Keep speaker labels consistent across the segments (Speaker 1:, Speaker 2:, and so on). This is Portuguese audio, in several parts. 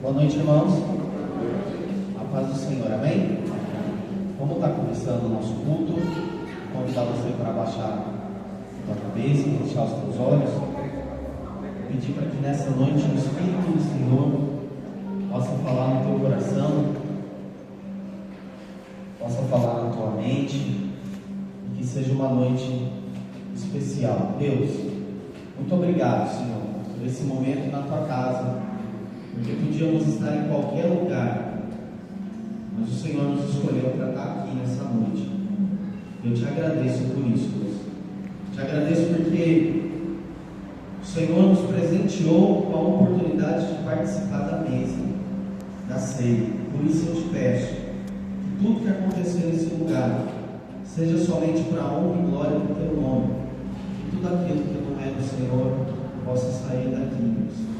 Speaker 1: Boa noite, irmãos. A paz do Senhor, amém? Como está começando o nosso culto, vou convidar você para abaixar a tua cabeça, fechar os teus olhos, pedir para que nessa noite o Espírito do Senhor possa falar no teu coração, possa falar na tua mente, e que seja uma noite especial. Deus, muito obrigado, Senhor, por esse momento na tua casa, porque podíamos estar em qualquer lugar, mas o Senhor nos escolheu para estar aqui nessa noite. Eu te agradeço por isso, Deus. Te agradeço porque o Senhor nos presenteou com a oportunidade de participar da mesa, da ceia. Por isso eu te peço que tudo que acontecer nesse lugar seja somente para a honra e glória do teu nome, e tudo aquilo que não é do Senhor possa sair daqui, Deus.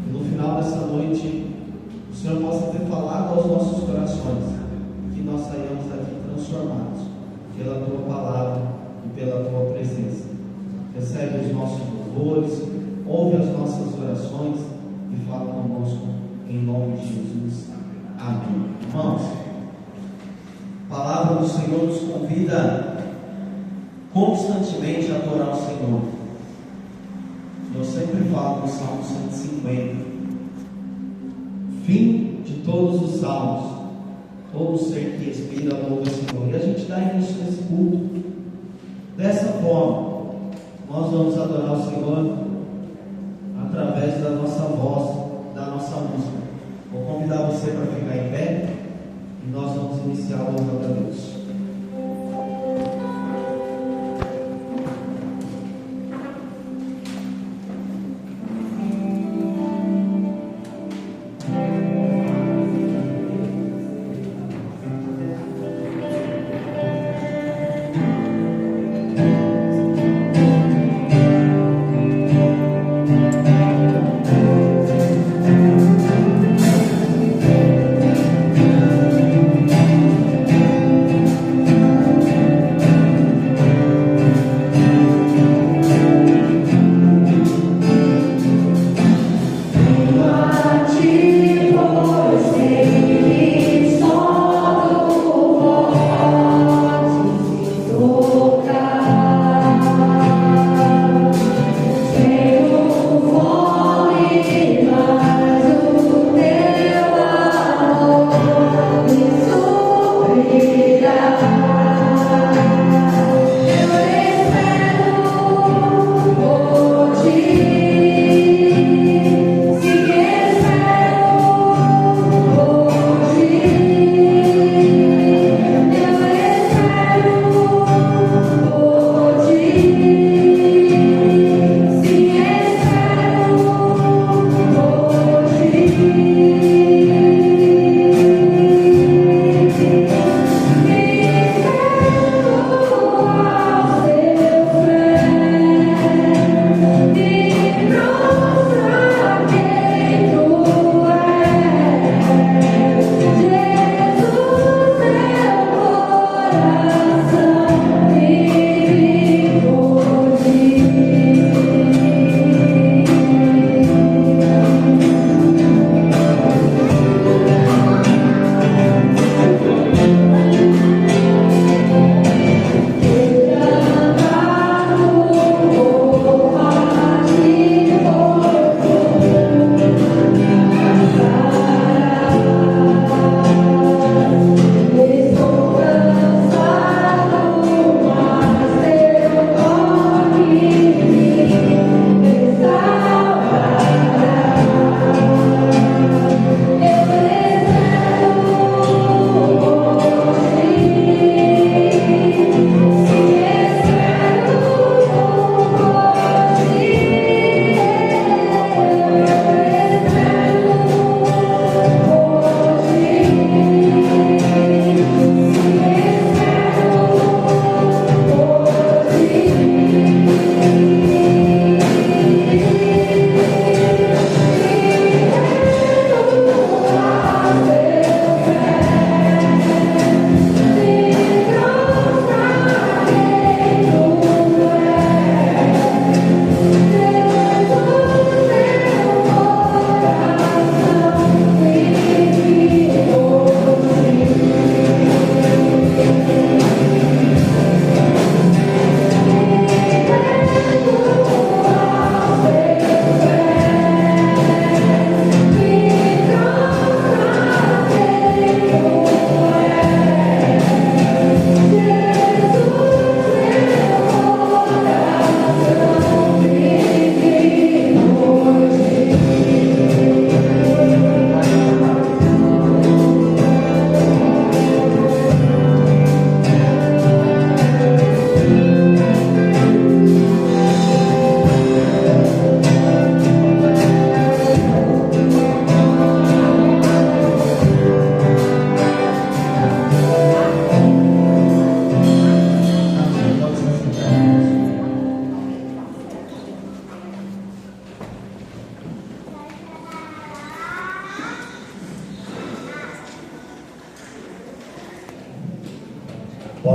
Speaker 1: E no final dessa noite o Senhor possa ter falado aos nossos corações, que nós saímos daqui transformados pela tua palavra e pela tua presença. Recebe os nossos louvores, ouve as nossas orações e fala conosco em nome de Jesus. Amém. Irmãos, a palavra do Senhor nos convida constantemente a adorar o Senhor. Eu sempre falo no Salmo 150, fim de todos os salmos, todo ser que respira louva o Senhor. E a gente dá início nesse culto dessa forma. Nós vamos adorar o Senhor através da nossa voz, da nossa música. Vou convidar você para ficar em pé e nós vamos iniciar louvando a Deus.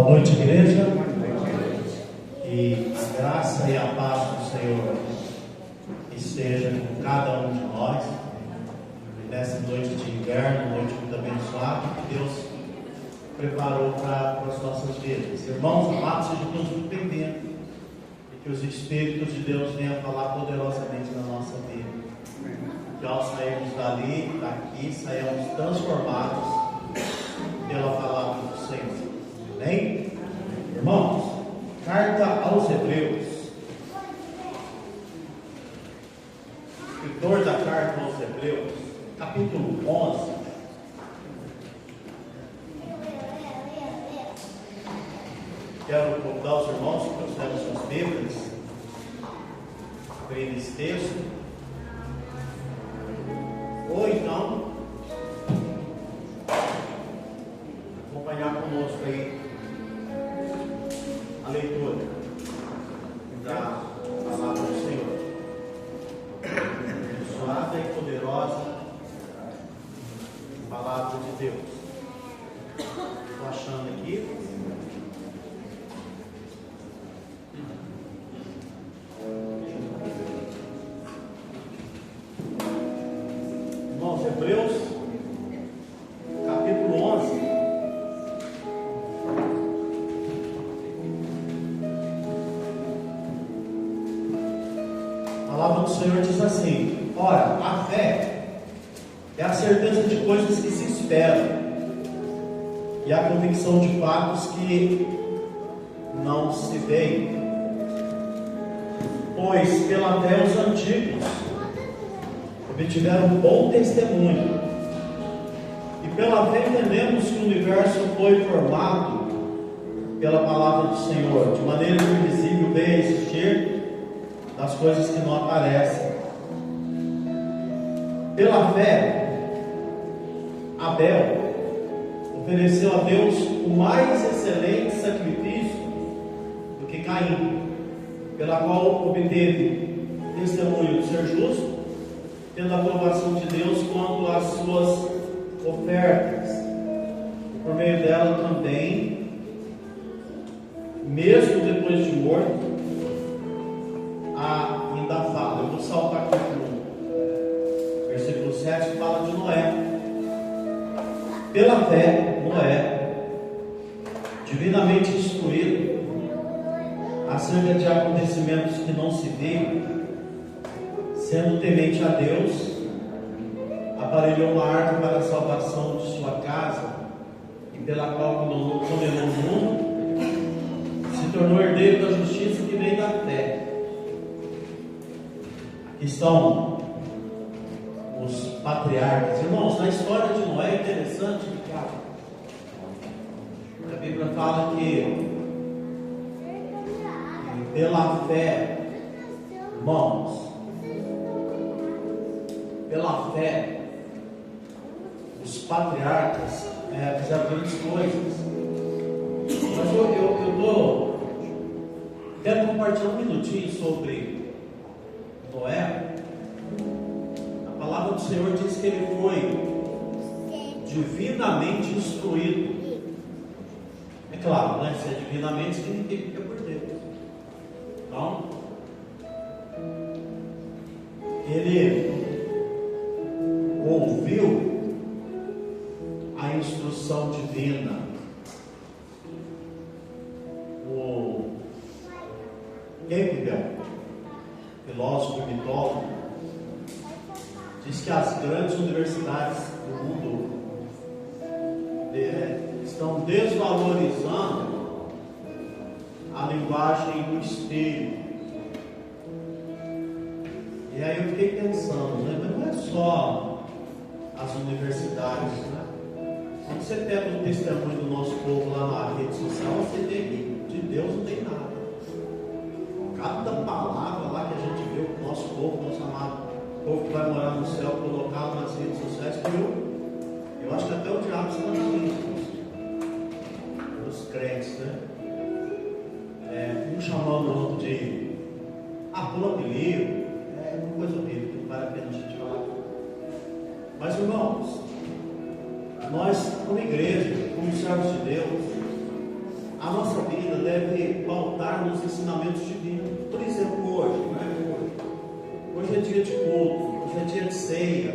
Speaker 2: Boa noite, igreja. Que a graça e a paz do Senhor esteja com cada um de nós. E nessa noite de inverno, noite muito abençoada, que Deus preparou para as nossas vidas. Irmãos amados, sejam todos muito bem-vindos. E que os Espíritos de Deus venham falar poderosamente na nossa vida. Que ao sairmos daqui, saiamos transformados pela palavra do Senhor. Amém? Irmãos, carta aos Hebreus. Escritor da carta aos Hebreus, capítulo 11. Quero convidar os irmãos que trouxeram suas Bíblias para esse texto. Ou então acompanhar conosco aí a leitura da palavra do Senhor, abençoada e poderosa palavra de Deus. Estou achando aqui. Irmãos, Hebreus capítulo 11. A palavra do Senhor diz assim: ora, a fé é a certeza de coisas que se esperam e a convicção de fatos que não se veem. Pois pela fé os antigos obtiveram bom testemunho, e pela fé entendemos que o universo foi formado pela palavra do Senhor, de maneira que o invisível veio a existir das coisas que não aparecem. Pela fé, Abel ofereceu a Deus o mais excelente sacrifício do que Caim, pela qual obteve testemunho de ser justo, tendo a aprovação de Deus quanto às suas ofertas. Por meio dela também, mesmo depois de morto, ainda fala. Eu vou saltar aqui no versículo 7, que fala de Noé. Pela fé, Noé, divinamente instruído acerca de acontecimentos que não se veem, sendo temente a Deus, aparelhou uma arca para a salvação de sua casa, e pela qual condenou o mundo, se tornou herdeiro da justiça que vem da fé. Aqui estão os patriarcas. Irmãos, na história de Noé é interessante que a Bíblia fala que pela fé, irmãos, pela fé, os patriarcas fizeram grandes coisas. Mas eu quero compartilhar um minutinho sobre Noé. A palavra do Senhor diz que ele foi divinamente instruído. É claro, né? Se é divinamente, significa por Deus. Então, ele ouviu a instrução divina. O Campbell, filósofo e mitólogo, diz que as grandes universidades do mundo estão desvalorizando a linguagem do espírito. E aí eu fiquei pensando, né? Mas não é só as universidades, né? Quando você pega o testemunho do nosso povo lá na rede social, você vê que de Deus não tem nada. Cada palavra lá que a gente vê, o nosso povo, nosso amado povo que vai morar no céu, colocado nas redes sociais, eu acho que até o diabo está na lista dos crentes, né? Um chamando o outro de pula apelido, é uma coisa horrível, que não vale a pena a gente falar. Mas, irmãos, nós, como igreja, como servos de Deus, a nossa vida deve pautar nos ensinamentos divinos. Por exemplo, hoje é dia de culto, hoje é dia de ceia,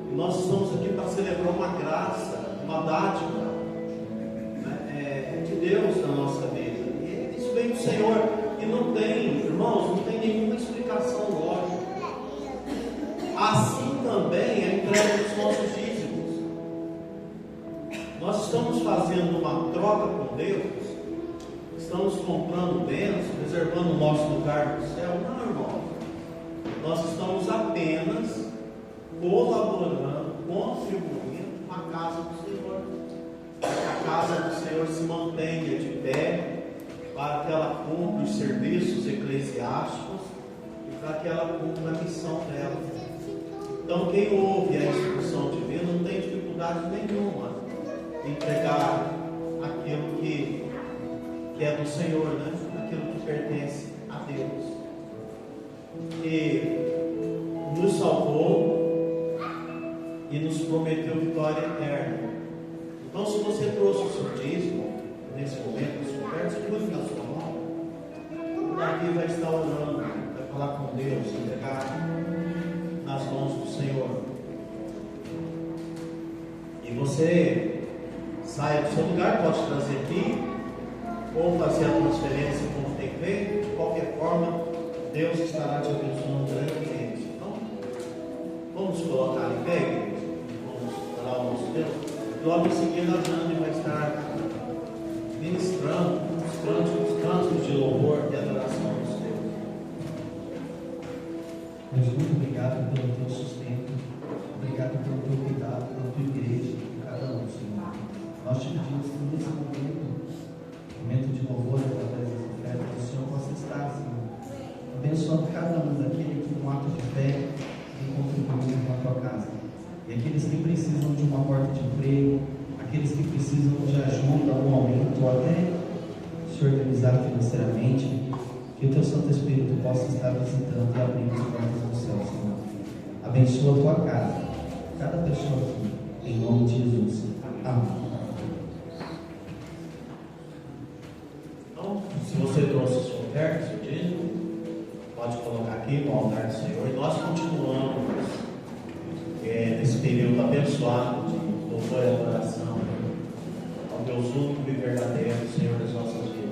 Speaker 2: e nós estamos aqui para celebrar uma graça, uma dádiva, né, de Deus na nossa vida. E isso vem do Senhor, e não tem, irmãos, não tem nenhuma explicação lógica. Assim também é a entrega dos nossos dízimos. Nós estamos fazendo uma troca com Deus, estamos comprando bênçãos, reservando o nosso lugar no céu. Não, irmão. Nós estamos apenas colaborando, contribuindo com a casa do Senhor. Para que a casa do Senhor se mantenha de pé, para que ela cumpra os serviços eclesiásticos e para que ela cumpra a missão dela. Então, quem ouve a instrução divina não tem dificuldade nenhuma em entregar aquilo que é do Senhor, né? Aquilo que pertence a Deus, que nos salvou e nos prometeu vitória eterna. Então, se você trouxe o seu dízimo nesse momento, a sua oferta, segure na sua mão. O Davi vai estar orando, vai falar com Deus, entregar nas mãos do Senhor. E você sai do seu lugar, pode trazer aqui, ou fazer a transferência como tem feito. De qualquer forma, Deus estará te abençoando grandemente. Então, vamos colocar em pé, queridos. Vamos orar ao nosso Deus. Logo em seguida, a Jane vai estar ministrando os cantos de louvor e adoração do Senhor.
Speaker 1: Deus, muito obrigado pelo teu sustento, obrigado pelo teu cuidado, pela tua igreja, por cada um, Senhor. Nós te pedimos que nesse momento de louvor, através das ofertas, o Senhor possa estar, Senhor, abençoando cada um daquele que, com ato de fé, tem contribuído com a tua casa. E aqueles que precisam de uma porta de emprego, aqueles que precisam de ajuda, algum aumento, ou até se organizar financeiramente, que o teu Santo Espírito possa estar visitando e abrindo as portas do céu, Senhor. Abençoa a tua casa, cada pessoa aqui, em nome de Jesus. Amém.
Speaker 2: Então, se você trouxe a sua oferta, seu dízimo, pode colocar aqui no altar do Senhor. E nós continuamos nesse período abençoado de louvor e adoração ao Deus único e verdadeiro, Senhor das nossas vidas.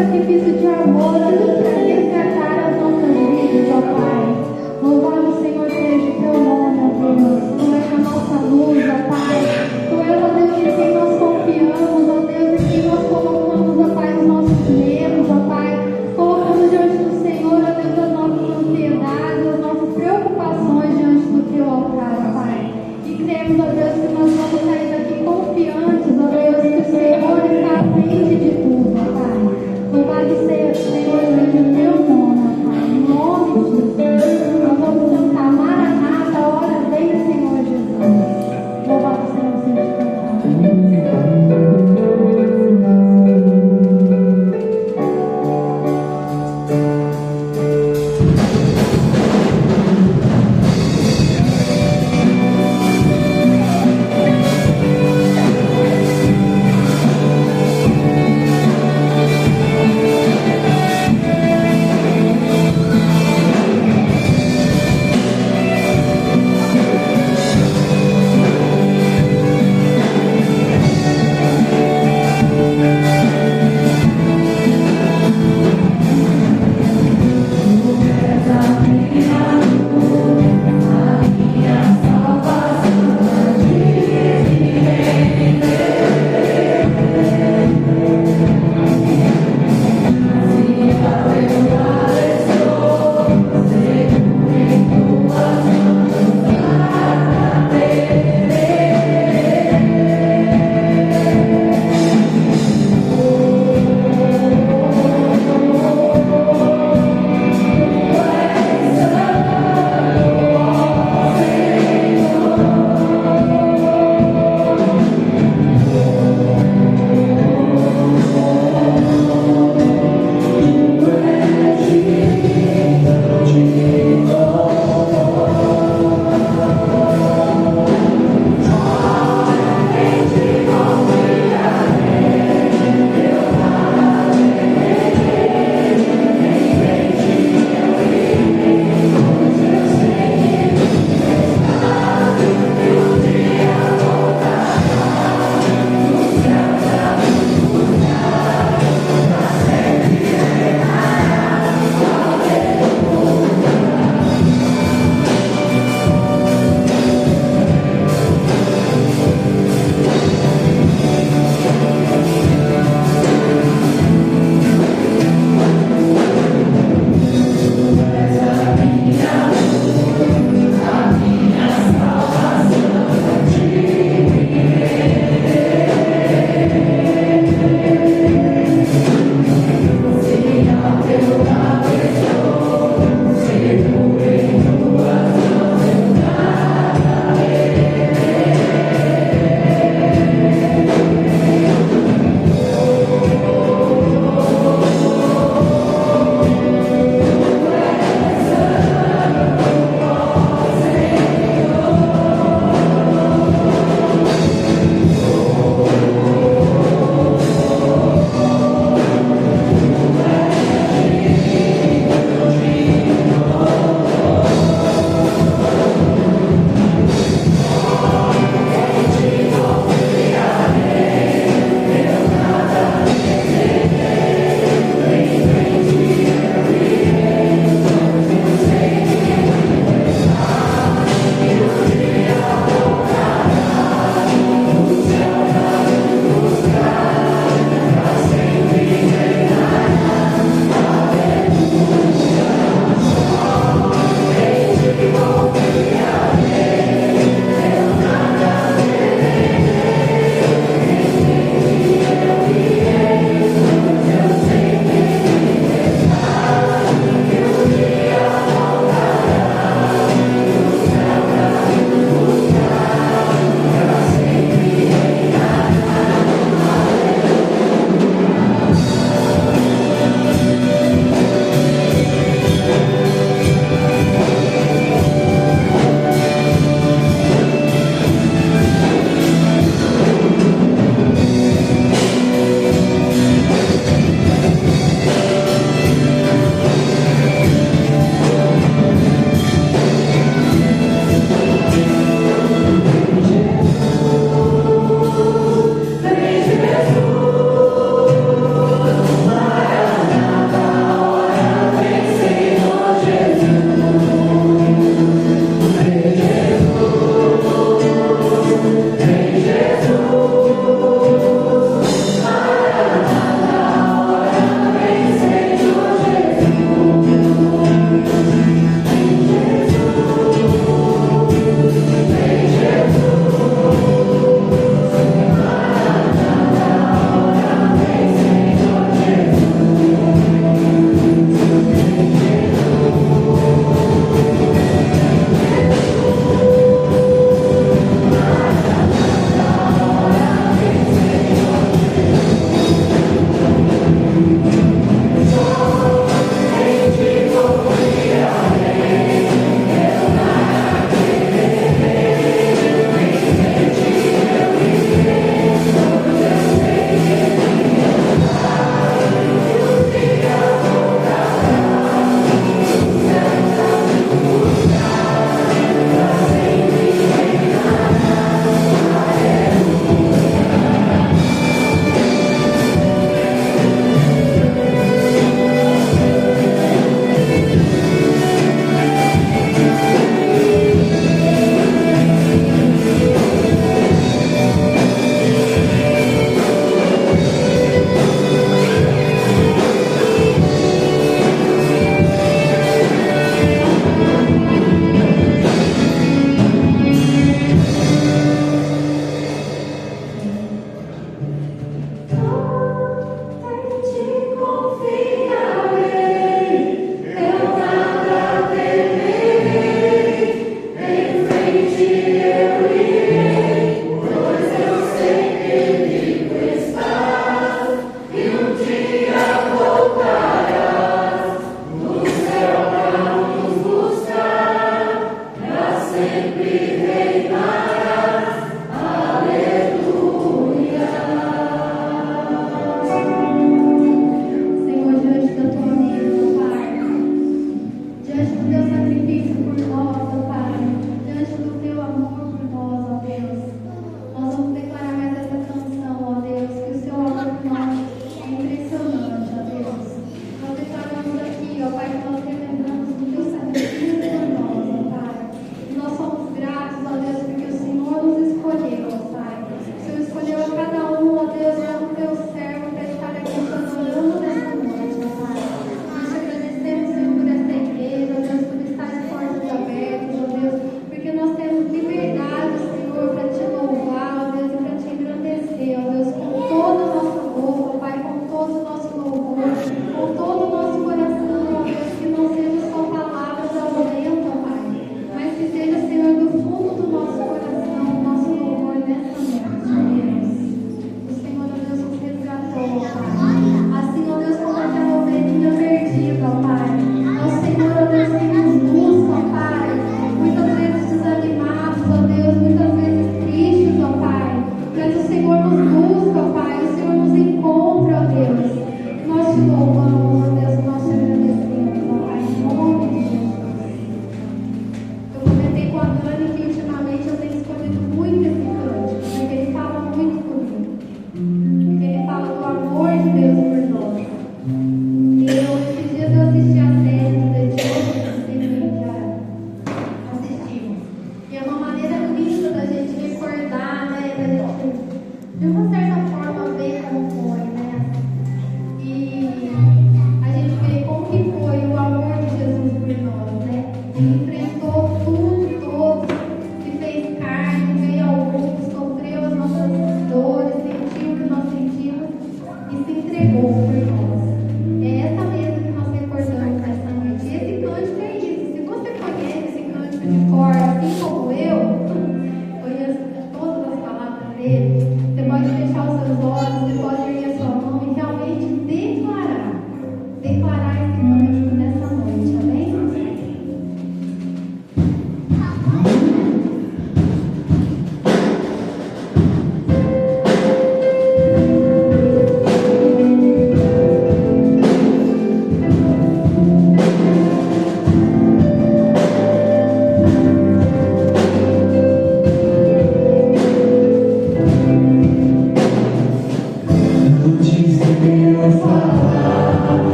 Speaker 3: Sacrifício de amor, para resgatar as nossas vidas.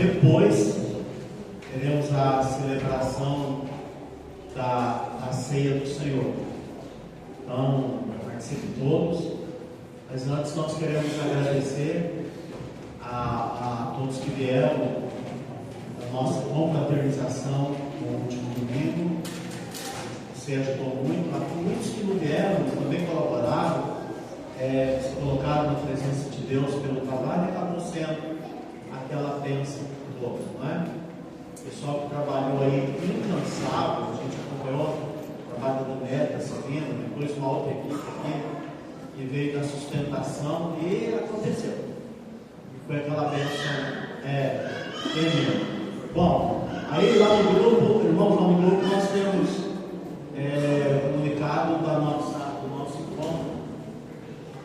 Speaker 2: depois teremos a celebração da ceia do Senhor. Então, participe todos. Mas antes nós queremos agradecer a todos que vieram da nossa confraternização no último domingo. Você ajudou muito, a muitos que não vieram, também colaboraram, se colocaram na presença de Deus pelo trabalho e acabou sendo aquela bênção para todos, não é? O pessoal que trabalhou aí incansável, a gente acompanhou o trabalho do Neto, da Sabina, depois uma outra equipe aqui, que veio da sustentação e aconteceu. E foi aquela bênção tremenda. Bom, aí lá no grupo, irmãos, lá no grupo nós temos comunicado do nosso encontro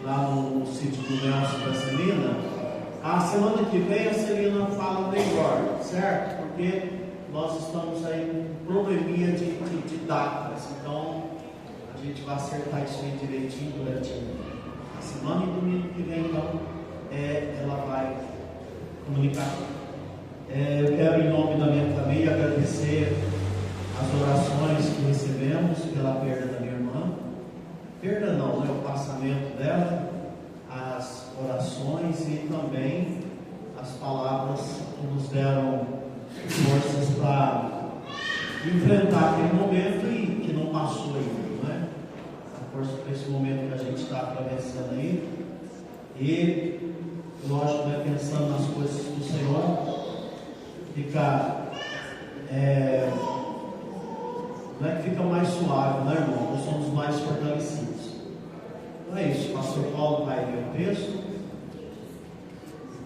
Speaker 2: lá no sítio do Nelson da Celina. A semana que vem a Celina fala melhor, certo? Porque nós estamos aí com probleminha de datas, então a gente vai acertar isso aí direitinho durante a semana e domingo que vem, então ela vai comunicar. Eu quero, em nome da minha família, agradecer as orações que recebemos pela perda da minha irmã. Perda não, o passamento dela, as orações e também as palavras que nos deram forças para enfrentar aquele momento e que não passou ainda, não é? A força para esse momento que a gente está atravessando aí. E, lógico, né, pensando nas coisas do Senhor, fica não é que fica mais suave, né, irmão? Nós somos mais fortalecidos. Então é isso, o pastor Paulo vai ler o texto,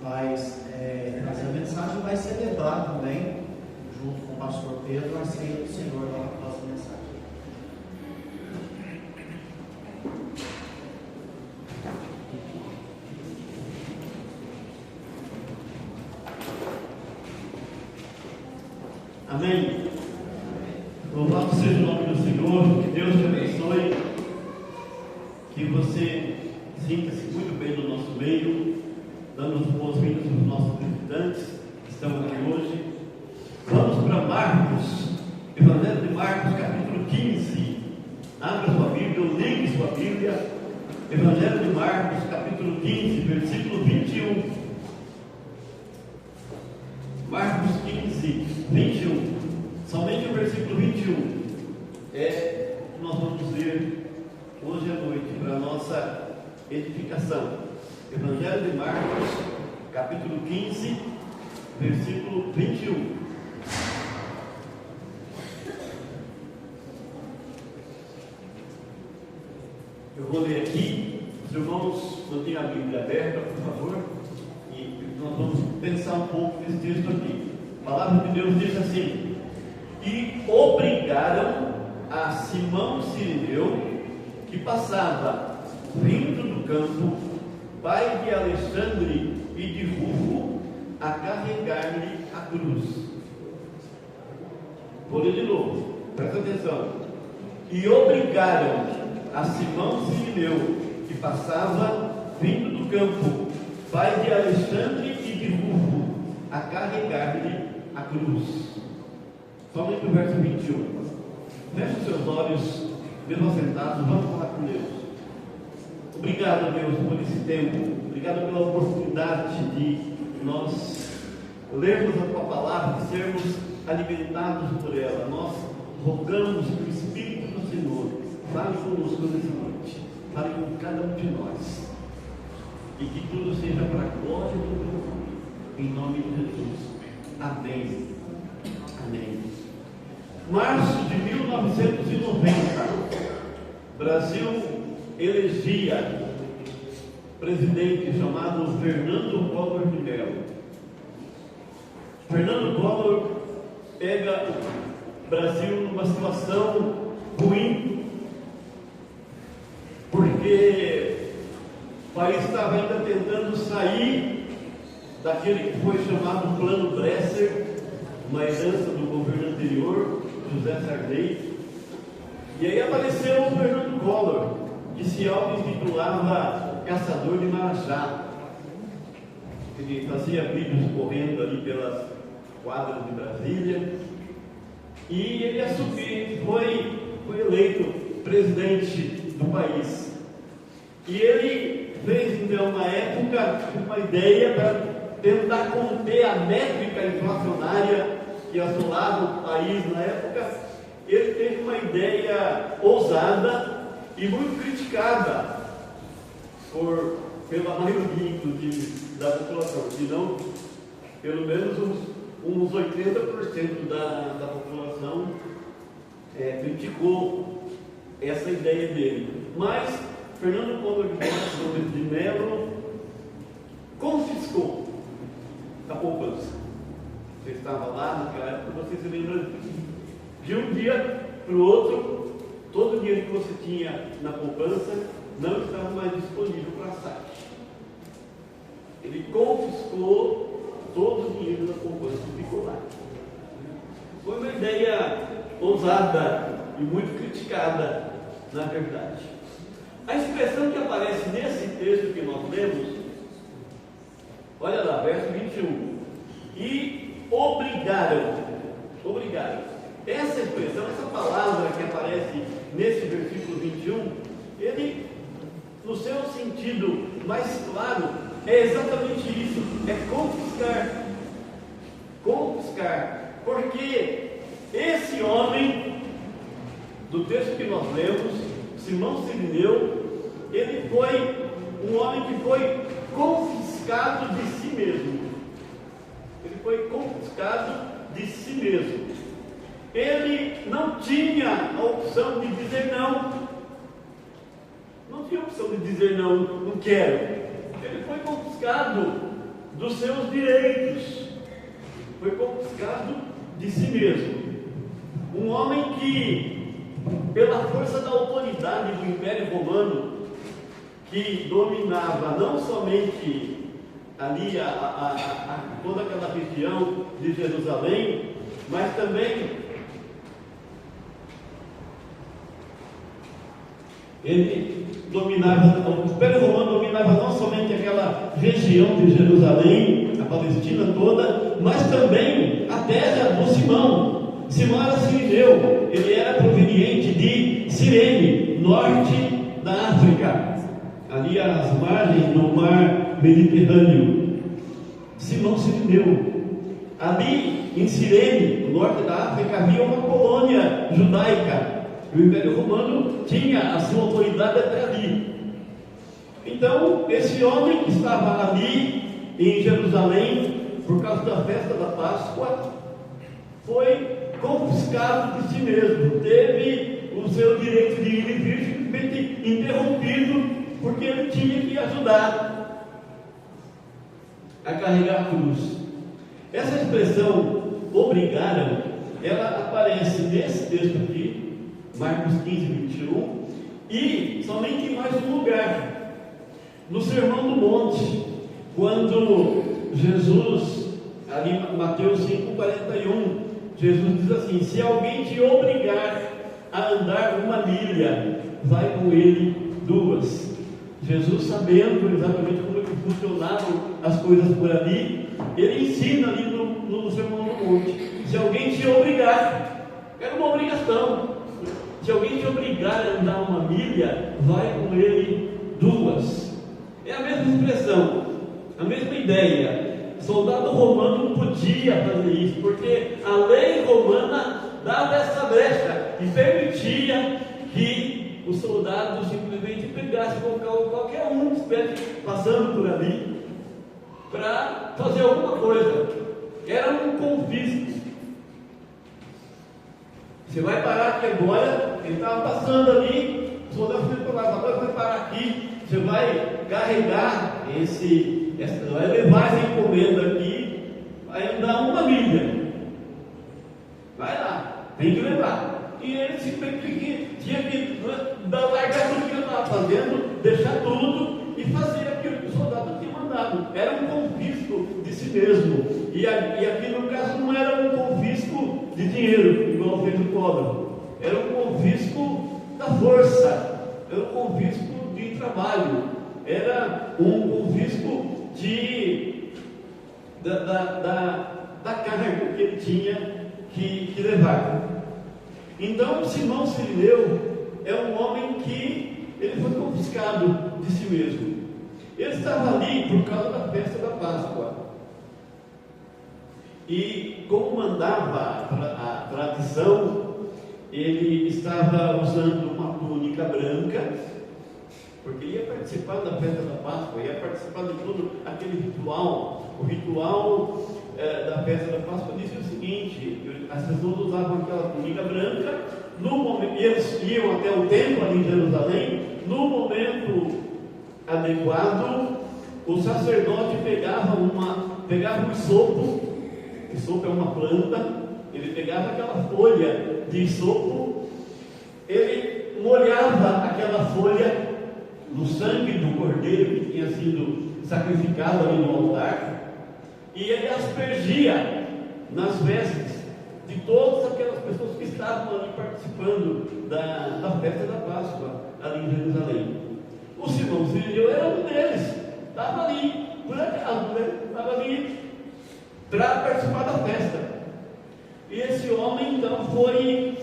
Speaker 2: vai trazer a mensagem e vai celebrar também, junto com o pastor Pedro, a ceia do Senhor lá na próxima mensagem.
Speaker 3: Amém. Louvado seja o nome do Senhor, que Deus te abençoe, que você sinta-se muito bem no nosso meio, dando as boas-vindas aos nossos visitantes que estão aqui hoje. Vamos para Marcos, Evangelho de Marcos, capítulo 15. Abra sua Bíblia, ou ligue sua Bíblia. Evangelho de Marcos, capítulo 15, versículo 21. Marcos 15, 21. Somente o versículo 21 é que nós vamos ler hoje à noite para a nossa edificação. Evangelho de Marcos, capítulo 15, versículo 21. Eu vou ler aqui. Os irmãos mantenham a Bíblia aberta, por favor, e nós vamos pensar um pouco nesse texto aqui. A palavra de Deus diz assim: e obrigaram a Simão Cirineu, que passava vindo do campo, pai de Alexandre e de Rufo, a carregar-lhe a cruz. Vou ler de novo, presta atenção. E obrigaram a Simão Cirineu, que passava vindo do campo, pai de Alexandre e de Rufo, a carregar-lhe a cruz. Somente o verso 21. Feche os seus olhos, mesmo assentados, vamos falar com Deus. Obrigado, Deus, por esse tempo. Obrigado pela oportunidade de nós lermos a Tua palavra e sermos alimentados por ela. Nós rogamos que o Espírito do Senhor fale conosco nessa noite, fale com cada um de nós, e que tudo seja para a glória do Teu nome, em nome de Jesus. Amém. Amém. Março de 1990, Brasil elegia presidente chamado Fernando Collor de Mello. Fernando Collor pega o Brasil numa situação ruim, porque o país estava ainda tentando sair daquele que foi chamado Plano Bresser, uma herança do governo anterior, José Sarney. E aí apareceu o Fernando Collor, que se auto-intitulava Caçador de Marajá. ele fazia vídeos correndo ali pelas quadras de Brasília, e ele assumiu, foi eleito presidente do país. E ele fez, então, uma época, uma ideia para tentar conter a métrica inflacionária que assolava o país na época. Ele teve uma ideia ousada e muito criticada pela maioria, inclusive, da população, se não, pelo menos uns 80% da população criticou essa ideia dele. Mas Fernando Collor de Mello confiscou a poupança. Você estava lá naquela época, você se lembra de um dia para o outro, todo o dinheiro que você tinha na poupança não estava mais disponível para saque. Ele confiscou todo o dinheiro da poupança e ficou lá. Foi uma ideia ousada e muito criticada, na verdade. A expressão que aparece nesse texto que nós lemos, olha lá, verso 21. E obrigaram. Essa expressão, essa palavra que aparece nesse versículo 21, ele, no seu sentido mais claro, é exatamente isso, é confiscar. Confiscar. Porque esse homem, do texto que nós lemos, Simão Cirineu, ele foi um homem que foi confiscado de si mesmo. Ele foi confiscado de si mesmo. Ele não tinha a opção de dizer não. Não tinha a opção de dizer não, não quero. Ele foi confiscado dos seus direitos. Foi confiscado de si mesmo. Um homem que, pela força da autoridade do Império Romano, que dominava não somente ali toda aquela região de Jerusalém, mas também ele dominava, o Império Romano dominava não somente aquela região de Jerusalém, a Palestina toda, mas também a terra do Simão. Simão era sirineu, ele era proveniente de Cirene, norte da África, ali às margens do mar Mediterrâneo. Simão sirineu. Ali em Cirene, no norte da África, havia uma colônia judaica. O Império Romano tinha a sua autoridade até ali. Então, esse homem que estava ali em Jerusalém, por causa da festa da Páscoa, foi confiscado de si mesmo. Teve o seu direito de ir e vir simplesmente interrompido, porque ele tinha que ajudar a carregar a cruz. Essa expressão, obrigaram, ela aparece nesse texto aqui, Marcos 15, 21, e somente em mais um lugar, no Sermão do Monte, quando Jesus, ali em Mateus 5,41, Jesus diz assim: se alguém te obrigar a andar uma milha, vai com ele 2. Jesus, sabendo exatamente como é que funcionavam as coisas por ali, ele ensina ali no Sermão do Monte: se alguém te obrigar, era uma obrigação. Se alguém te obrigar a andar uma milha, vai com ele 2. É a mesma expressão, a mesma ideia. Soldado romano não podia fazer isso, porque a lei romana dava essa brecha e permitia que os soldados simplesmente pegassem qualquer um que estivesse passando por ali para fazer alguma coisa. Era um confisco. Você vai parar aqui agora, ele estava passando ali, o soldado foi para lá, agora vai parar aqui, você vai carregar vai levar essa encomenda aqui, vai andar uma milha. Vai lá, tem que levar. E ele simplesmente tinha que largar tudo que ele estava fazendo, deixar tudo e fazer aquilo que o soldado tinha mandado. Era um confisco de si mesmo. E aqui no caso não era um confisco de dinheiro, igual fez o Collor. Era um confisco da força, era um confisco de trabalho, era um confisco da carga que ele tinha que levar. Então, Simão Sirineu é um homem que ele foi confiscado de si mesmo. Ele estava ali por causa da festa da Páscoa. E como mandava a tradição, ele estava usando uma túnica branca, porque ia participar da festa da Páscoa, ia participar de todo aquele ritual. O ritual da festa da Páscoa dizia o seguinte: as pessoas usavam aquela túnica branca, no momento, e eles iam até o templo ali em Jerusalém. No momento adequado, o sacerdote pegava um isopo. Isopo é uma planta. Ele pegava aquela folha de isopo, ele molhava aquela folha no sangue do cordeiro que tinha sido sacrificado ali no altar, e ele aspergia nas vestes de todas aquelas pessoas que estavam ali participando da festa da Páscoa ali em Jerusalém. O Simão Sirineu era um deles, estava ali, por acaso, estava ali para participar da festa. E esse homem então foi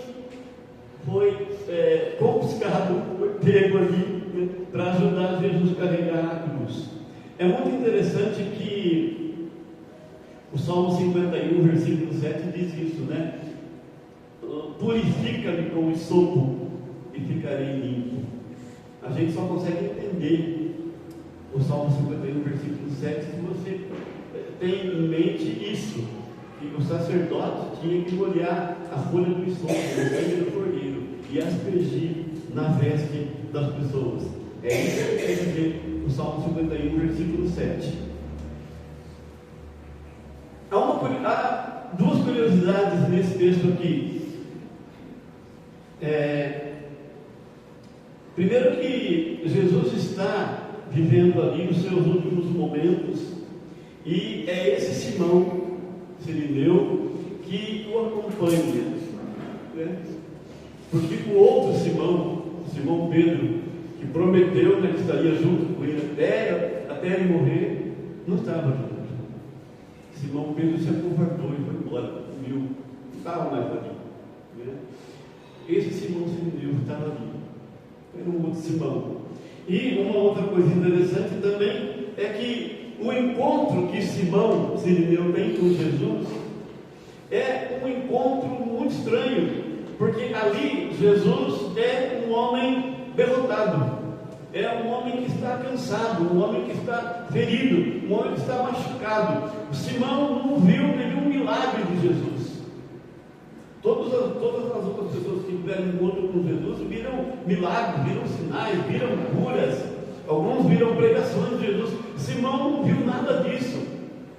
Speaker 3: confiscado, foi pego ali para ajudar Jesus a carregar a cruz. É muito interessante que o Salmo 51, versículo 7 diz isso, né? Purifica-me com o isopo e ficarei limpo. A gente só consegue entender o Salmo 51, versículo 7 se você tem em mente isso, que o sacerdote tinha que molhar a folha do isopo, o sangue do cordeiro, e aspergir na veste das pessoas. É isso que quer dizer o Salmo 51, versículo 7. Há duas curiosidades nesse texto aqui. Primeiro, que Jesus está vivendo ali os seus últimos momentos, e é esse Simão Sirineu que o acompanha, né? Porque o outro Simão Pedro, que prometeu, né, que estaria junto com ele até ele morrer, não estava junto. Simão Pedro se acovardou e foi embora, sumiu, não estava mais ali, né? Esse Simão Sirineu estava ali, era um outro Simão. E uma outra coisa interessante também é que o encontro que Simão Sirineu tem com Jesus é um encontro muito estranho, porque ali Jesus é um homem derrotado, é um homem que está cansado, um homem que está ferido, um homem que está machucado. Simão não viu nenhum milagre de Jesus. Todas as outras pessoas que tiveram encontro com Jesus viram milagres, viram sinais, viram curas, alguns viram pregações de Jesus. Simão não viu nada disso.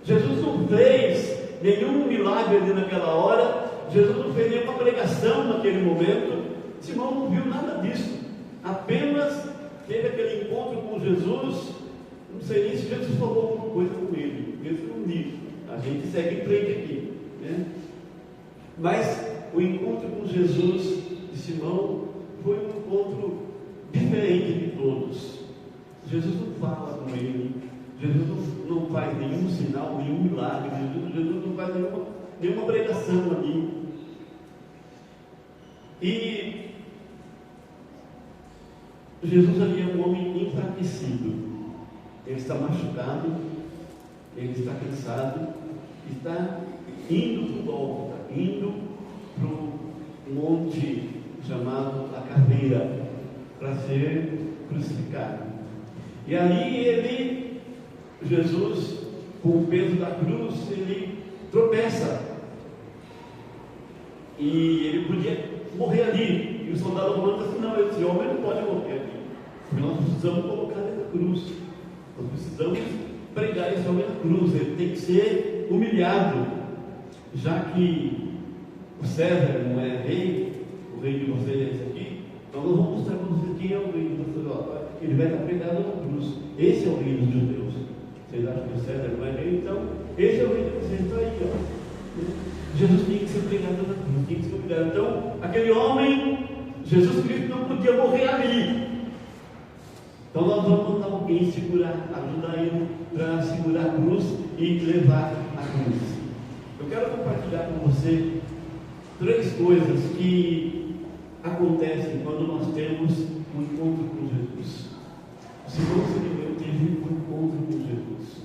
Speaker 3: Jesus não fez nenhum milagre ali naquela hora, Jesus não fez nenhuma pregação naquele momento. Simão não viu nada disso, apenas teve aquele encontro com Jesus. Não sei nem se Jesus falou alguma coisa com ele, mesmo não disse. A gente segue em frente aqui, né? Mas o encontro com Jesus de Simão foi um encontro diferente de todos. Jesus não fala com ele, Jesus não faz nenhum sinal, nenhum milagre, Jesus não faz nenhuma pregação ali. E Jesus ali é um homem enfraquecido, ele está machucado, ele está cansado, está indo para o Gólgota, indo para o monte chamado a Caveira, para ser crucificado. E aí Jesus, com o peso da cruz, ele tropeça, e ele podia morrer ali. E o soldado romano disse: não, esse homem não pode morrer aqui, porque nós precisamos colocar ele na cruz, nós precisamos pregar esse homem na cruz, ele tem que ser humilhado, já que o César não é rei, o rei de vocês é esse aqui, então nós vamos mostrar para vocês quem é o rei de vocês. Ele vai estar pregado na cruz. Esse é o rei dos judeus. Vocês acham que o César não é rei? Então, esse é o rei de vocês. Está aí, ó. Jesus tinha que ser pregado na cruz, tinha que ser humilhado. Então, aquele homem, Jesus Cristo, não podia morrer ali. Então nós vamos mandar alguém segurar, ajudar ele para segurar a cruz e levar cruz. Eu quero compartilhar com você 3 coisas que acontecem quando nós temos um encontro com Jesus. O Simão Sirineu teve um encontro com Jesus.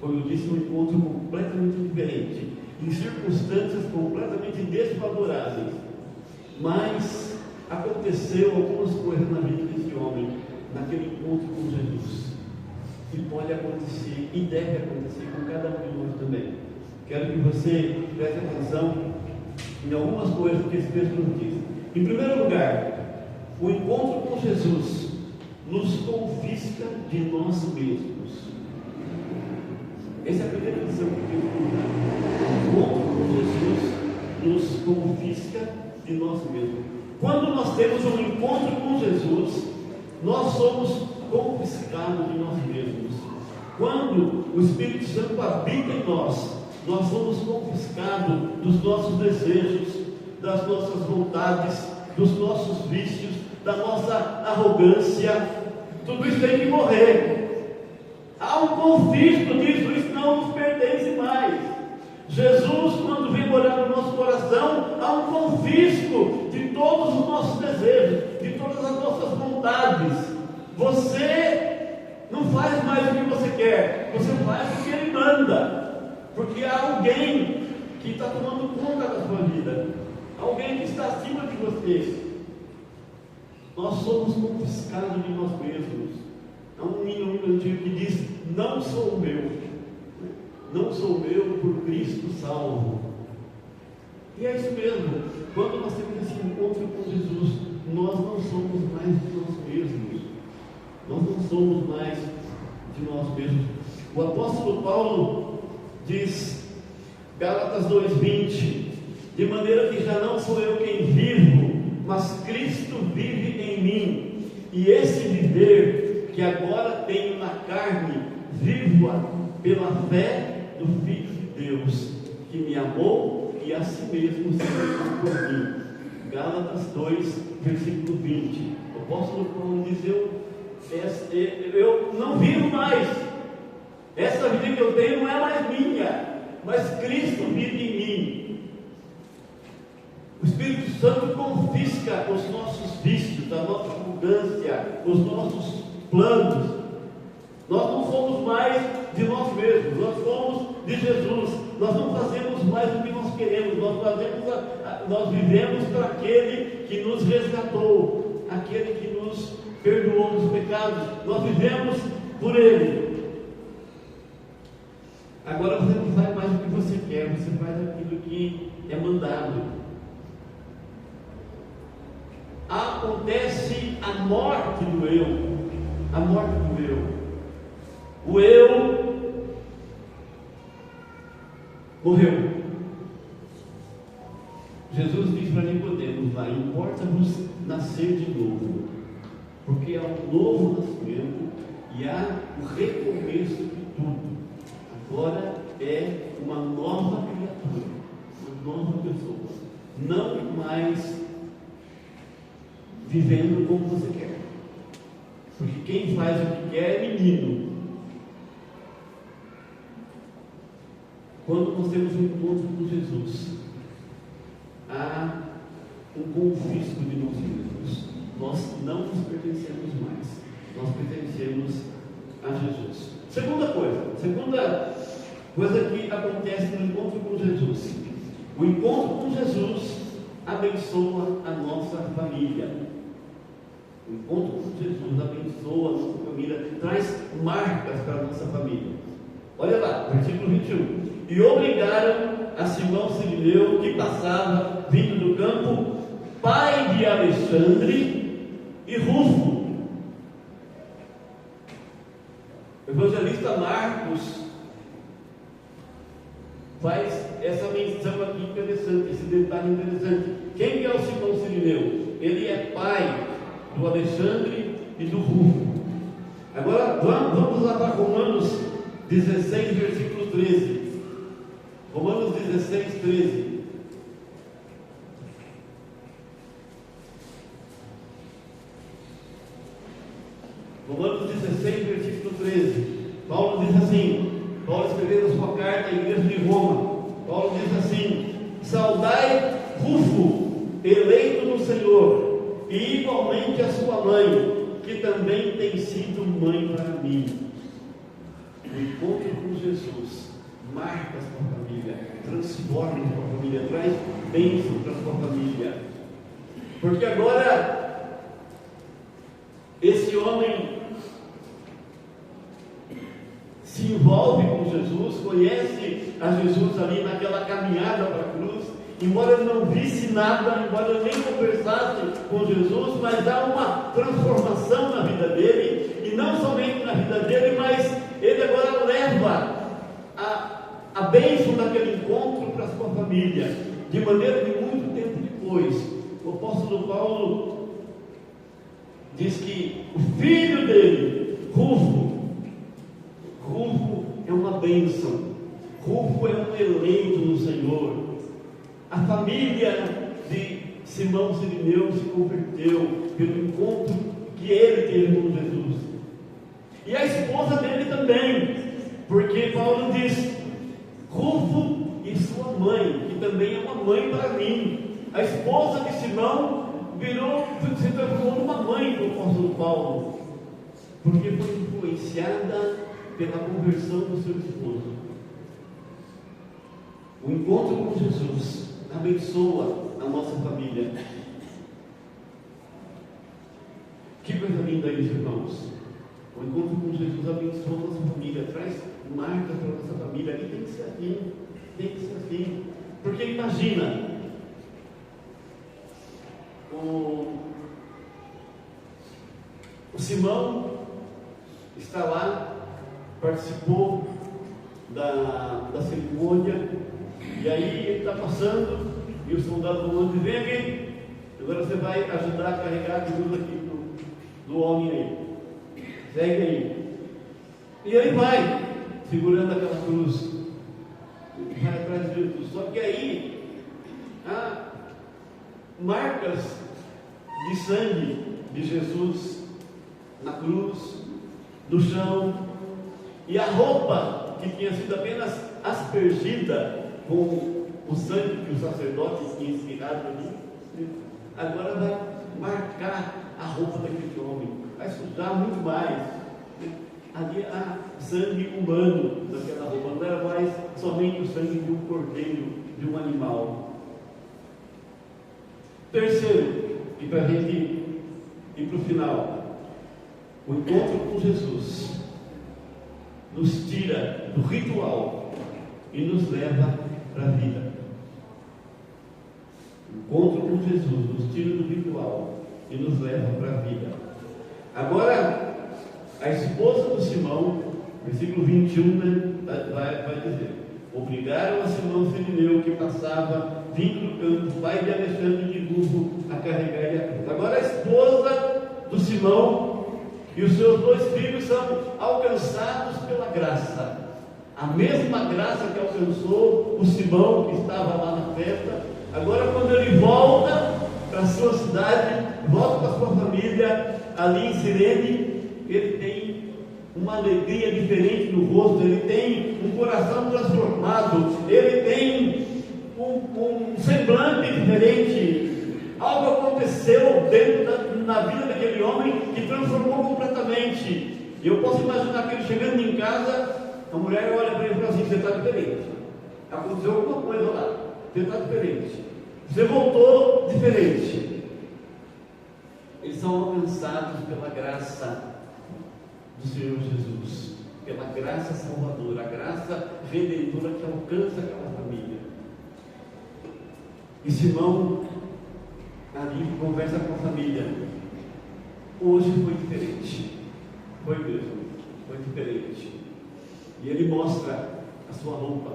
Speaker 3: Como eu disse, um encontro completamente diferente, em circunstâncias completamente desfavoráveis. Mas aconteceu algumas coisas na vida desse homem, naquele encontro com Jesus, que pode acontecer e deve acontecer com cada um de nós também. Quero que você preste atenção em algumas coisas que esse texto nos diz. Em primeiro lugar, o encontro com Jesus nos confisca de nós mesmos. Essa é a primeira lição que temos que dar. O encontro com Jesus nos confisca de nós mesmos. Quando nós temos um encontro com Jesus, nós somos confiscados de nós mesmos. Quando o Espírito Santo habita em nós, nós somos confiscados dos nossos desejos, das nossas vontades, dos nossos vícios, da nossa arrogância. Tudo isso tem que morrer. Há um confisco disso, isso não nos pertence mais. Jesus, quando vem morar no nosso coração, há um confisco de todos os nossos desejos, de todas as nossas vontades. Você não faz mais o que você quer, você faz o que Ele manda, porque há alguém que está tomando conta da sua vida, alguém que está acima de você. Nós somos confiscados de nós mesmos. Há um hino antigo que diz: não sou meu, não sou meu, por Cristo salvo. E é isso mesmo. Quando nós temos esse encontro com Jesus, nós não somos mais de nós mesmos. Nós não somos mais de nós mesmos. O apóstolo Paulo diz, Gálatas 2:20, de maneira que já não sou eu quem vivo, mas Cristo vive em mim. E esse viver que agora tenho na carne, vivo-a pela fé do Filho de Deus, que me amou e a si mesmo se entregou por mim. Gálatas 2, versículo 20. O apóstolo Paulo diz: eu não vivo mais. Essa vida que eu tenho não é mais minha, mas Cristo vive em mim. O Espírito Santo confisca os nossos vícios, a nossa arrogância, os nossos planos. Nós não somos mais de nós mesmos, nós somos de Jesus. Nós não fazemos mais o que nós queremos, nós vivemos para aquele que nos resgatou, aquele que nos perdoou dos pecados. Nós vivemos por Ele. Agora você não faz mais o que você quer, você faz aquilo que é mandado. Acontece a morte do eu. A morte do eu. O eu morreu. Jesus diz para Nicodemos lá: importa-vos nascer de novo, porque há um novo nascimento e há o recomeço de tudo. Agora é uma nova criatura, uma nova pessoa, não mais vivendo como você quer, porque quem faz o que quer é menino. Quando nós temos um encontro com Jesus, há um confisco de nós mesmos. Nós não nos pertencemos mais, nós pertencemos a Jesus. Segunda coisa que acontece no encontro com Jesus: o encontro com Jesus abençoa a nossa família. O encontro com Jesus abençoa a nossa família, traz marcas para a nossa família. Olha lá, versículo 21. E obrigaram a Simão Sirineu, que passava vindo do campo, pai de Alexandre e Rufo. O evangelista Marcos faz essa menção aqui interessante, esse detalhe interessante. Quem é o Simão Sirineu? Ele é pai do Alexandre e do Rufo. Agora vamos lá para Romanos 16, versículo 13. Romanos 16, 13. Romanos 16, versículo 13. Paulo diz assim: Paulo escrevendo a sua carta assim: saudai Rufo, eleito do Senhor, e igualmente a sua mãe, que também tem sido mãe para mim. O encontro com Jesus marca a sua família, transforma a sua família, traz bênção para a sua família. Porque agora, esse homem se envolve com Jesus, conhece a Jesus ali naquela caminhada para a cruz, embora ele não visse nada, embora ele nem conversasse com Jesus, mas há uma transformação na vida dele, e não somente na vida dele, mas ele agora leva a bênção daquele encontro para a sua família, de maneira que muito tempo depois, o apóstolo Paulo diz que o filho dele, Rufo, é uma bênção, Rufo é um eleito do Senhor. A família de Simão Sirineu se converteu pelo encontro que ele teve com Jesus. E a esposa dele também, porque Paulo diz: Rufo e sua mãe, que também é uma mãe para mim. A esposa de Simão se transformou numa mãe do apóstolo Paulo, porque foi influenciada pela conversão do seu esposo. O encontro com Jesus abençoa a nossa família. Que coisa linda isso, irmãos. O encontro com Jesus abençoa a nossa família, traz marcas para a nossa família. E tem que ser assim, tem que ser assim. Porque imagina, o Simão está lá, participou da cerimônia, e aí ele está passando, e o soldado falando: vem aqui, agora você vai ajudar a carregar a cruz aqui do homem aí, segue aí. E ele vai, segurando aquela cruz, vai atrás de Jesus. Só que aí há marcas de sangue de Jesus na cruz, no chão, e a roupa que tinha sido apenas aspergida com o sangue que os sacerdotes tinham espirrado ali, agora vai marcar a roupa daquele homem, vai sujar muito mais. Ali há sangue humano daquela roupa, não era mais somente o sangue de um cordeiro, de um animal. Terceiro, e para a gente ir para o final, o encontro com Jesus nos tira do ritual e nos leva para a vida. O encontro com Jesus nos tira do ritual e nos leva para a vida. Agora, a esposa do Simão, versículo 21, vai dizer: obrigaram a Simão Sirineu, que passava vindo do campo, pai de Alexandre de Rufo, a carregar a cruz. Agora a esposa do Simão e os seus dois filhos são alcançados pela graça. A mesma graça que alcançou o Simão, que estava lá na festa. Agora, quando ele volta para a sua cidade, volta para a sua família, ali em Cirene, ele tem uma alegria diferente no rosto, ele tem um coração transformado, ele tem um semblante diferente. Algo aconteceu na vida daquele homem que transformou completamente. E eu posso imaginar que ele chegando em casa, a mulher olha para ele e fala assim: você está diferente, aconteceu alguma coisa lá, você está diferente, você voltou diferente. Eles são alcançados pela graça do Senhor Jesus, pela graça salvadora, a graça redentora que alcança aquela família. E Simão ali conversa com a família: hoje foi diferente, foi mesmo, foi diferente. E ele mostra a sua roupa.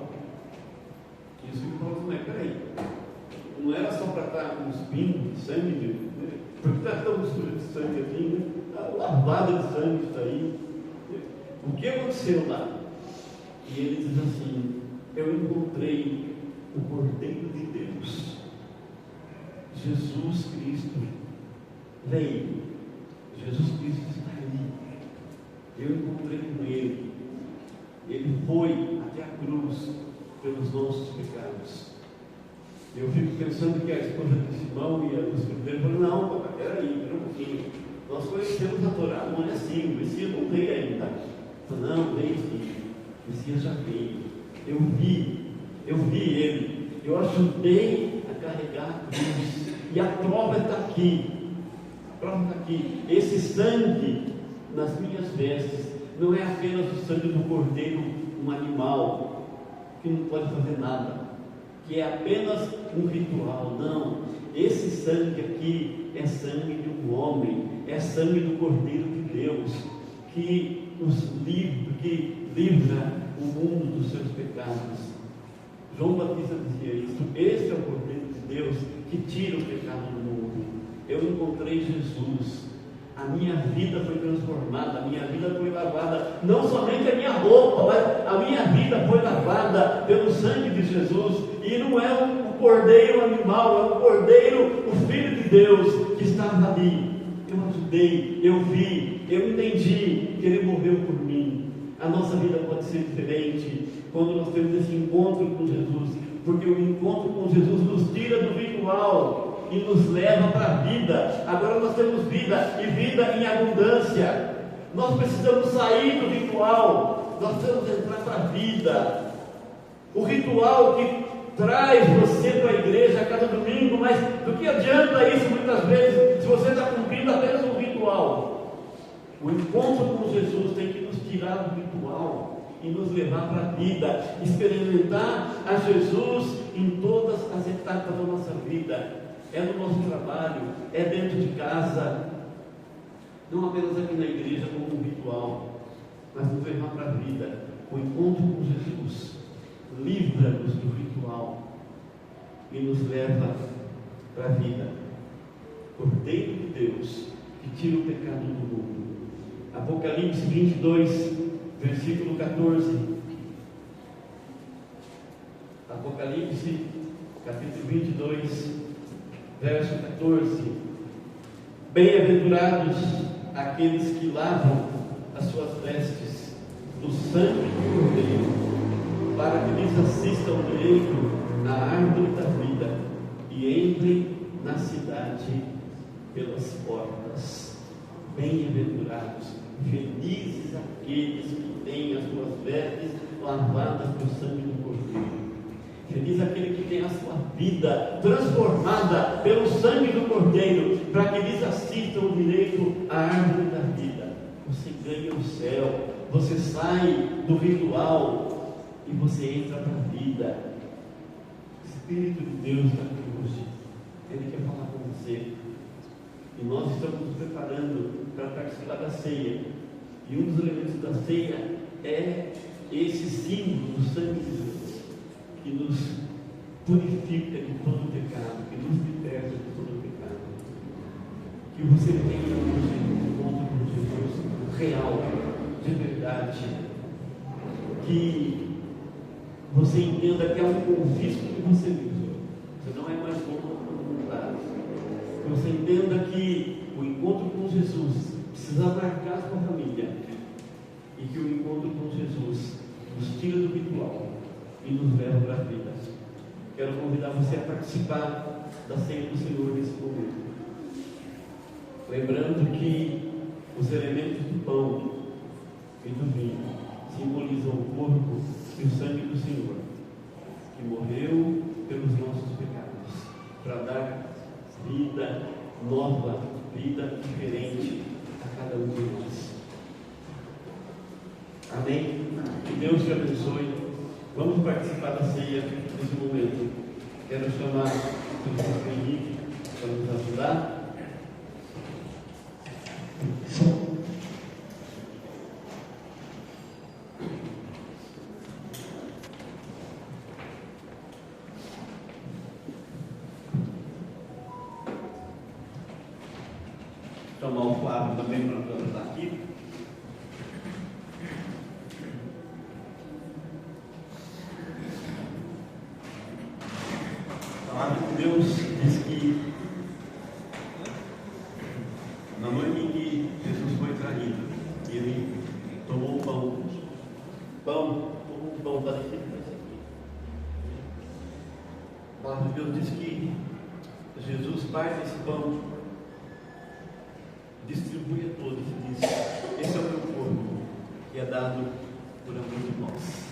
Speaker 3: E os filhos falam assim: peraí, não era só para estar com os pingos de sangue, né? Por que está tão sujo de sangue aqui, né? Está lavada de sangue isso aí. O que aconteceu lá? E ele diz assim: eu encontrei o Cordeiro de Deus, Jesus Cristo. Vem, Jesus Cristo está ali. Eu encontrei com Ele. Ele foi até a cruz pelos nossos pecados. Eu fico pensando que a esposa de Simão e a dos primeiros falaram, não, papai, peraí, um pouquinho. Nós conhecemos a Torá, não é assim, o Messias não veio ainda. Não, veio sim, o Messias já veio. Eu vi ele, eu ajudei a carregar a cruz, e a prova está aqui. A prova está aqui. Esse sangue nas minhas vestes não é apenas o sangue do cordeiro, um animal que não pode fazer nada, que é apenas um ritual. Não, esse sangue aqui é sangue de um homem, é sangue do Cordeiro de Deus, que livra o mundo dos seus pecados. João Batista dizia isso: esse é o Cordeiro de Deus que tira o pecado do mundo. Eu encontrei Jesus, a minha vida foi transformada, a minha vida foi lavada, não somente a minha roupa, mas a minha vida foi lavada pelo sangue de Jesus. E não é um cordeiro animal, é um cordeiro, o Filho de Deus, que estava ali. Eu ajudei, eu vi, eu entendi que Ele morreu por mim. A nossa vida pode ser diferente quando nós temos esse encontro com Jesus, porque o encontro com Jesus nos tira do ritual e nos leva para a vida. Agora nós temos vida, e vida em abundância. Nós precisamos sair do ritual, nós precisamos entrar para a vida. O ritual que traz você para a igreja a cada domingo, mas do que adianta isso muitas vezes se você está cumprindo apenas um ritual? O encontro com Jesus tem que nos tirar do ritual e nos levar para a vida, experimentar a Jesus em todas as etapas da nossa vida. É no nosso trabalho, é dentro de casa, não apenas aqui na igreja como um ritual, mas nos levar para a vida. O encontro com Jesus livra-nos do ritual e nos leva para a vida. Cordeiro de Deus que tira o pecado do mundo. Apocalipse 22, versículo 14. Apocalipse capítulo 22, verso 14. Bem-aventurados aqueles que lavam as suas vestes do sangue do Cordeiro, para que lhes assistam direito à árvore da vida e entrem na cidade pelas portas. Bem-aventurados, felizes aqueles que têm as suas vestes lavadas pelo sangue do Cordeiro. Feliz aquele que tem a sua vida transformada pelo sangue do Cordeiro, para que lhes assistam direito à árvore da vida. Você ganha o céu, você sai do ritual e você entra para a vida. O Espírito de Deus está aqui hoje, Ele quer falar com você, e nós estamos nos preparando para participar da ceia, e um dos elementos da ceia é esse símbolo do sangue de Jesus, que nos purifica de todo pecado, que nos liberta de todo pecado. Que você tenha hoje um encontro com Jesus real, de verdade, que você entenda que é um convite que você mesmo, você não é mais voluntário. Que você entenda que o encontro com Jesus precisa marcar a sua família, e que o encontro com Jesus nos tira do ritual e nos leva para a vida. Quero convidar você a participar da ceia do Senhor nesse momento, lembrando que os elementos do pão e do vinho simbolizam o corpo e o sangue do Senhor, que morreu pelos nossos pecados, para dar vida nova, vida diferente a cada um de nós. Amém? Que Deus te abençoe. Vamos participar da ceia nesse momento. Quero chamar o pastor Henrique para nos ajudar. Chamar o Flávio também para nos ajudar aqui. A palavra de Deus diz que na noite em que Jesus foi traído, ele tomou o pão parecido com esse aqui. A palavra de Deus diz que Jesus parte esse pão, distribui a todos e diz: esse é o meu corpo, que é dado por amor de nós.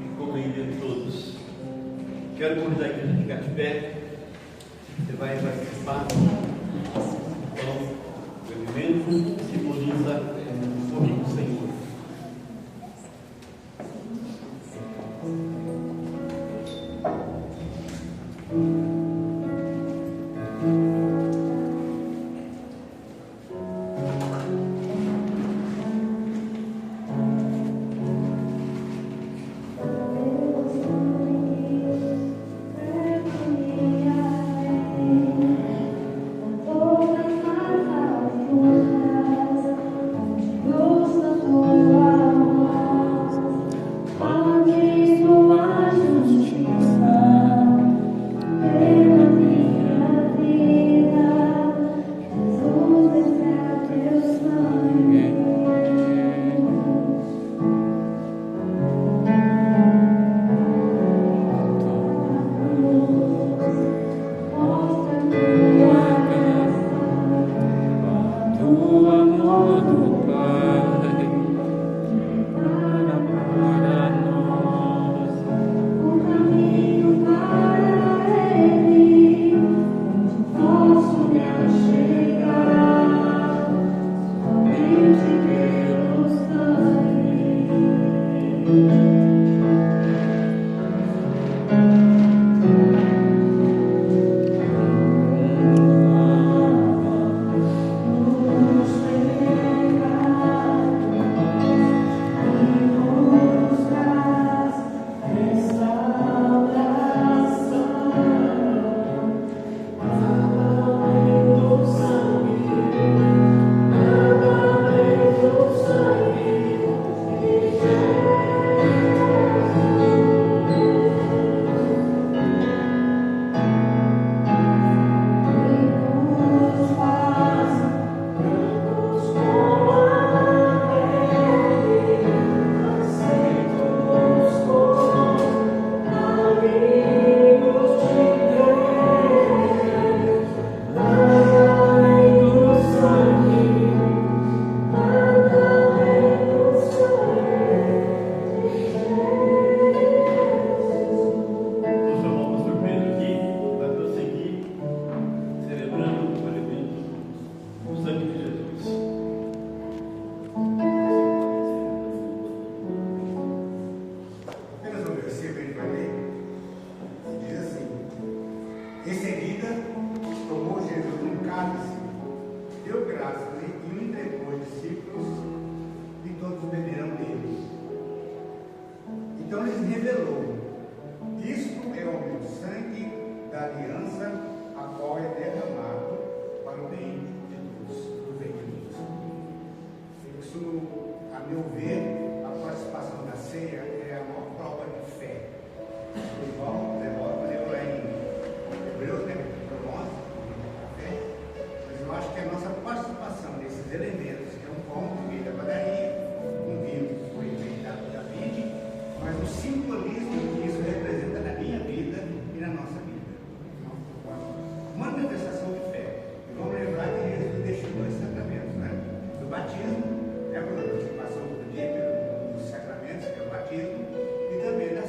Speaker 3: E comem ele todos. Quero convidar a igreja a ficar de pé. Você vai participar do pão, o alimento, simboliza o corpo do Senhor.
Speaker 4: Batismo, é a participação do dia pelos sacramentos, que é o batismo, e também da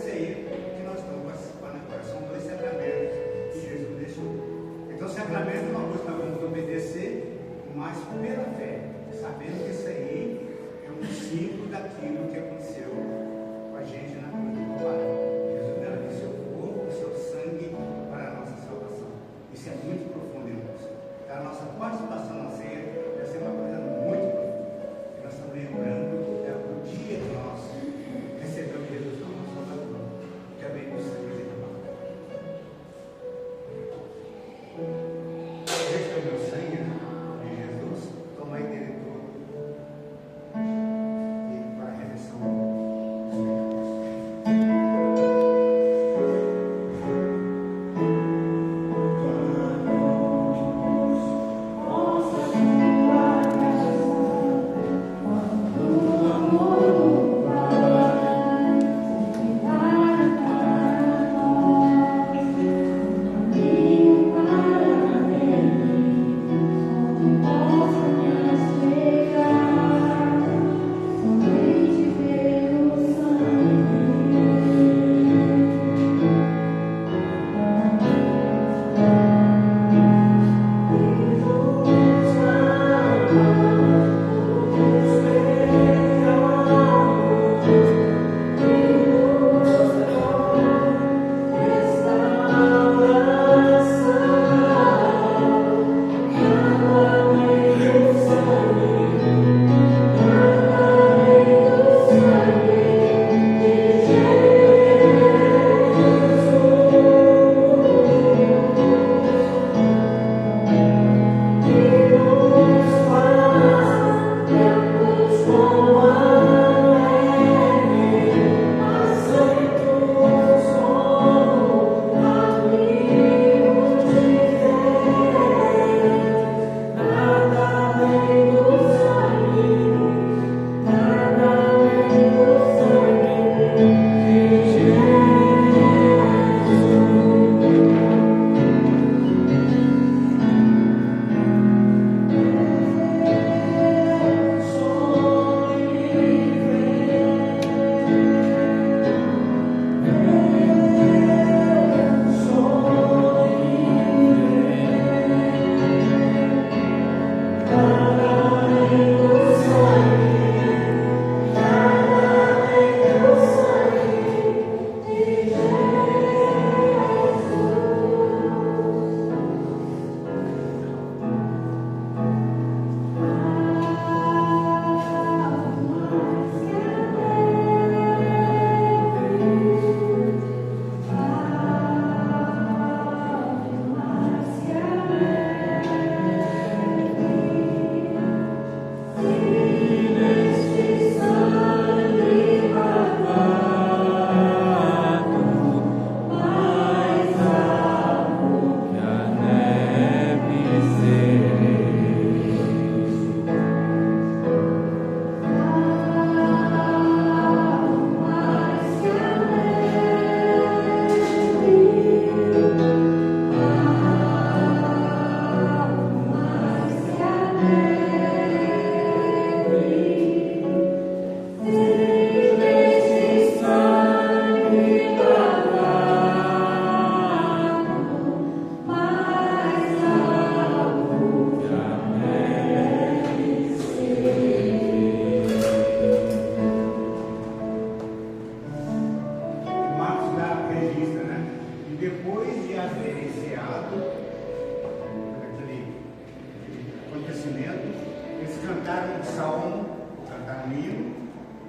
Speaker 4: salmo, cantaram um hino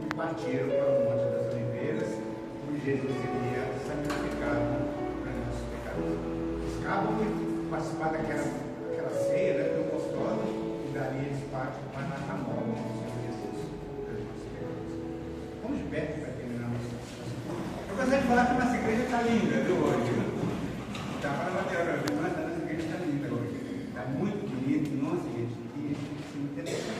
Speaker 4: e partiram para o Monte das Oliveiras, onde Jesus seria santificado para nossos pecados. Eles acabam de participar daquela ceia, né, tão gostosa, e dali eles partem para a morte do Senhor Jesus pelos nossos pecados. Vamos de pé para terminar nossa. Eu gostaria de falar que a nossa igreja está linda, viu, hoje? Está para bater a nossa igreja está linda hoje. Está muito bonito, nossa gente, aqui se interessar.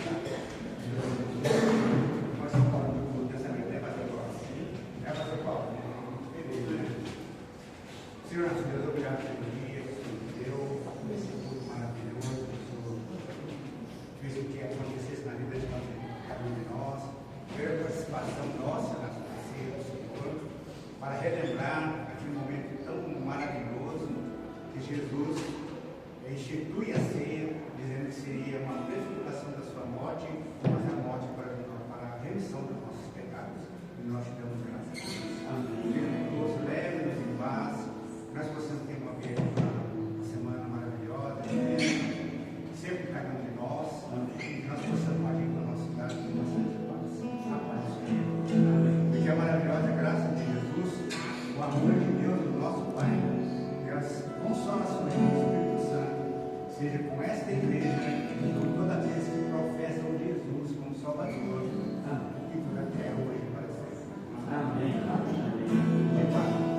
Speaker 4: Nós estamos falando do pensamento, né, Pastor Paulo? É, Pastor Paulo? Beleza, né? Senhor nosso Deus, obrigado pelo dia que o Senhor deu, por esse culto maravilhoso, que o Senhor fez o que acontecesse na vida de cada um de nós, pela participação nossa na ceia do Senhor, para relembrar aquele momento tão maravilhoso que Jesus institui a ceia, dizendo que seria uma purificação da sua morte, mas a morte para a remissão dos nossos pecados. E nós te damos graças a Deus. Amém. Deus leve-nos em paz, nós possamos ter uma semana maravilhosa, sempre cada um de nós, e nós possamos agir com a nossa cidade com bastante paz. A paz do Senhor. Porque é maravilhosa a graça de Jesus, o amor de Deus, do nosso Pai, e as consolações do Espírito Santo, seja com esta igreja e com toda vez que professam Jesus como Salvador, e por até hoje para sempre. Amém. Amém.